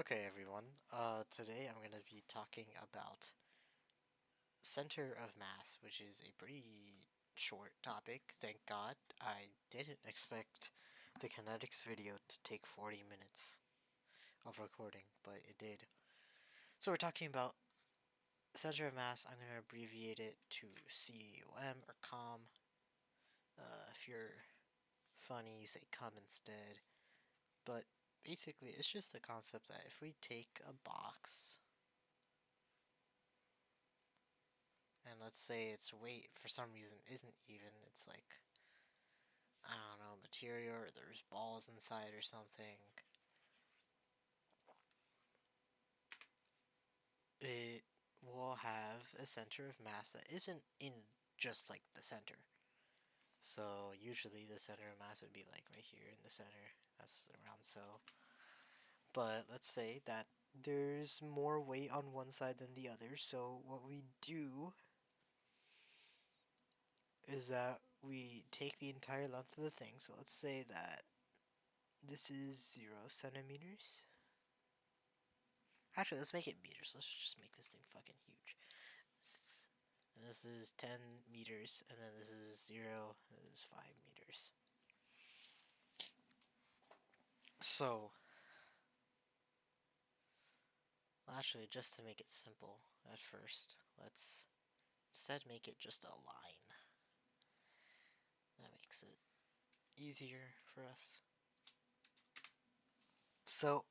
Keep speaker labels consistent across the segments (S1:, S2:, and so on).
S1: Okay, everyone. Today I'm going to be talking about center of mass, which is a pretty short topic. Thank God. I didn't expect the kinetics video to take 40 minutes of recording, but it did. So we're talking about center of mass. I'm going to abbreviate it to COM or COM. If you're funny, you say cum instead. But basically, it's just the concept that if we take a box and let's say its weight for some reason isn't even, it's like, I don't know, material or there's balls inside or something, it will have a center of mass that isn't in just like the center. So usually the center of mass would be like right here in the center. That's around so. But let's say that there's more weight on one side than the other. So what we do is that we take the entire length of the thing. So let's say that this is 0 centimeters. Actually, let's make it meters. Let's just make this thing fucking huge. This is 10 meters, and then this is 0, this is 5 meters. So, well, actually, just to make it simple at first, let's instead make it just a line. That makes it easier for us. So,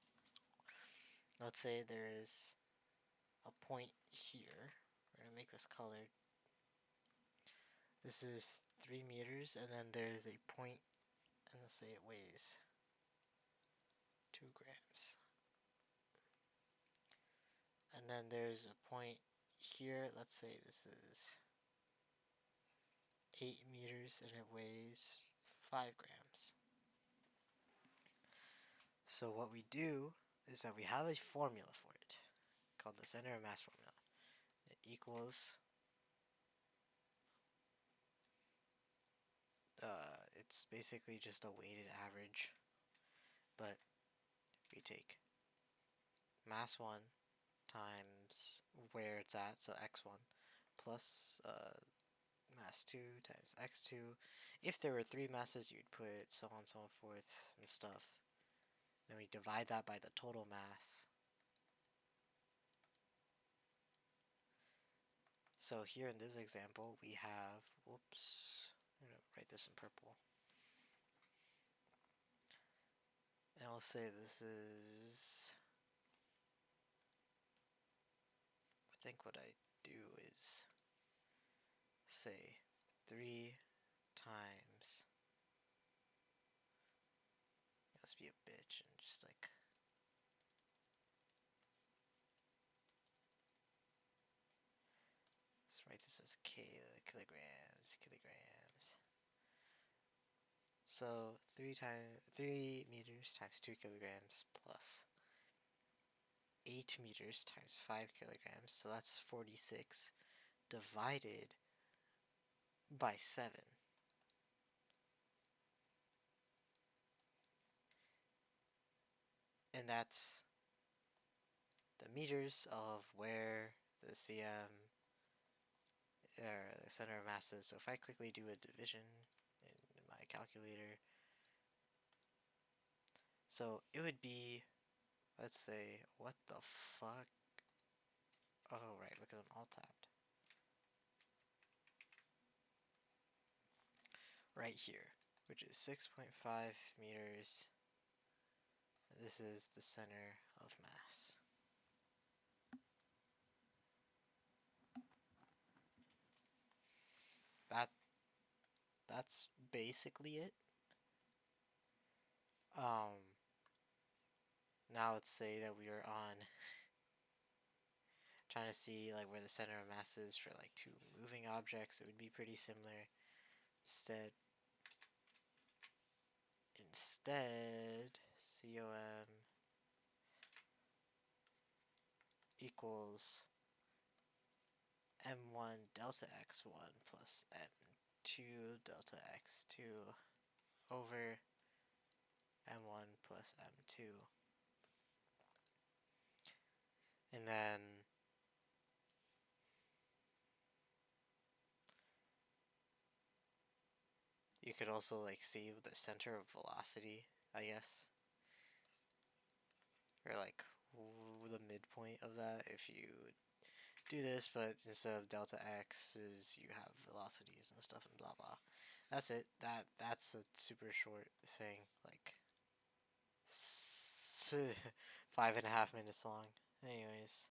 S1: let's say there's a point here. We're gonna make this colored. This is 3 meters, and then there's a point, and let's say it weighs 2 grams. And then there's a point here, let's say this is 8 meters and it weighs 5 grams. So what we do is that we have a formula for it called the center of mass formula. It equals, it's basically just a weighted average, but we take mass 1 times where it's at, so x1, plus mass 2 times x2. If there were 3 masses, you'd put so on and so forth and stuff. Then we divide that by the total mass. So here in this example, we have, whoops, I'm going to write this in purple. And I'll say this is, I think what I do is say 3 times, let's be a bitch and just like, let's write this as kilograms. So 3 meters times 2 kilograms plus 8 meters times 5 kilograms, so that's 46 divided by 7. And that's the meters of where the CM, or the center of mass is. So if I quickly do a division in my calculator, so it would be, let's say, what the fuck? Oh, right, look at them all tapped. Right here, which is 6.5 meters. This is the center of mass. That's basically it. Now let's say that we are on trying to see like where the center of mass is for like 2 moving objects. It would be pretty similar. Instead, COM equals M1 delta X1 plus M2 delta X2 over M1 plus M2. And then you could also like see the center of velocity, I guess, or like the midpoint of that if you do this, but instead of delta x is you have velocities and stuff and blah blah. That's it. That's a super short thing, like 5.5 minutes long. Anyways.